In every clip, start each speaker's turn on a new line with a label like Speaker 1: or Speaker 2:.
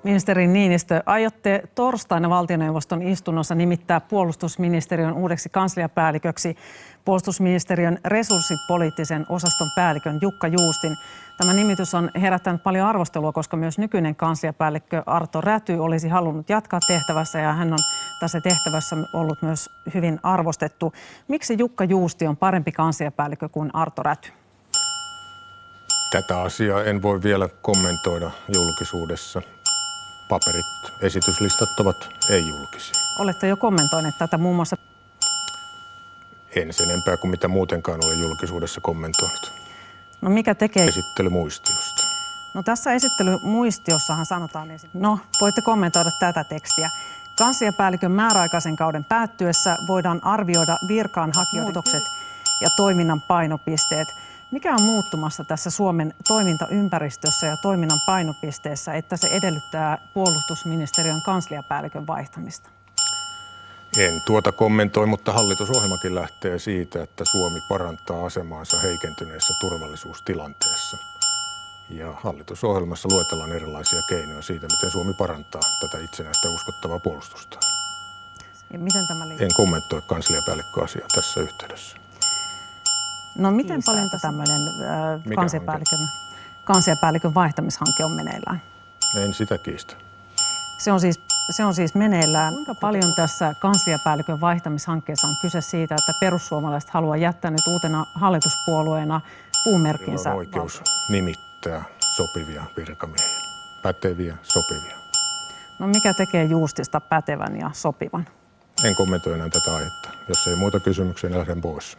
Speaker 1: Ministeri Niinistö, aiotte torstaina valtioneuvoston istunnossa nimittää puolustusministeriön uudeksi kansliapäälliköksi puolustusministeriön resurssipoliittisen osaston päällikön Jukka Juustin. Tämä nimitys on herättänyt paljon arvostelua, koska myös nykyinen kansliapäällikkö Arto Räty olisi halunnut jatkaa tehtävässä ja hän on tässä tehtävässä ollut myös hyvin arvostettu. Miksi Jukka Juusti on parempi kansliapäällikkö kuin Arto Räty?
Speaker 2: Tätä asiaa en voi vielä kommentoida julkisuudessa. Paperit, esityslistat ovat ei-julkisia.
Speaker 1: Olette jo kommentoineet tätä muun muassa.
Speaker 2: En sen enempää kuin mitä muutenkaan olen julkisuudessa kommentoinut.
Speaker 1: No mikä tekee?
Speaker 2: Esittelymuistiosta.
Speaker 1: No tässä esittelymuistiossahan sanotaan, voitte kommentoida tätä tekstiä. Kansliapäällikön määräaikaisen kauden päättyessä voidaan arvioida virkaan hakijoiden muutokset ja toiminnan painopisteet. Mikä on muuttumassa tässä Suomen toimintaympäristössä ja toiminnan painopisteessä, että se edellyttää puolustusministeriön kansliapäällikön vaihtamista?
Speaker 2: En tuota kommentoi, mutta hallitusohjelmakin lähtee siitä, että Suomi parantaa asemaansa heikentyneessä turvallisuustilanteessa. Ja hallitusohjelmassa luetellaan erilaisia keinoja siitä, miten Suomi parantaa tätä itsenäistä uskottavaa puolustusta.
Speaker 1: Ja miten tämä liittyy?
Speaker 2: En kommentoi kansliapäällikköasiaa tässä yhteydessä.
Speaker 1: No miten paljon tämmöinen kansliapäällikön vaihtamishanke on meneillään?
Speaker 2: En sitä kiistä.
Speaker 1: Se on siis meneillään. Kuinka paljon tässä kansliapäällikön vaihtamishankkeessa on kyse siitä, että perussuomalaiset haluaa jättää nyt uutena hallituspuolueena puumerkkinsä?
Speaker 2: On oikeus nimittää sopivia virkamiehiä, päteviä, sopivia.
Speaker 1: No mikä tekee Juustista pätevän ja sopivan?
Speaker 2: En kommentoi enää tätä aihetta. Jos ei muita kysymyksiä, niin lähden pois.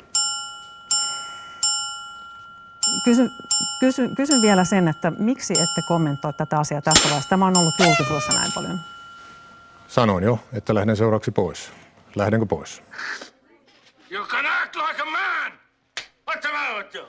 Speaker 1: Kysyn vielä sen, että miksi ette kommentoi tätä asiaa tässä vaiheessa? Tämä on ollut julkisuudessa näin paljon.
Speaker 2: Sanoin jo, että lähden seuraavaksi pois. Lähdenkö pois?
Speaker 3: You can act like a man! What's the matter with you?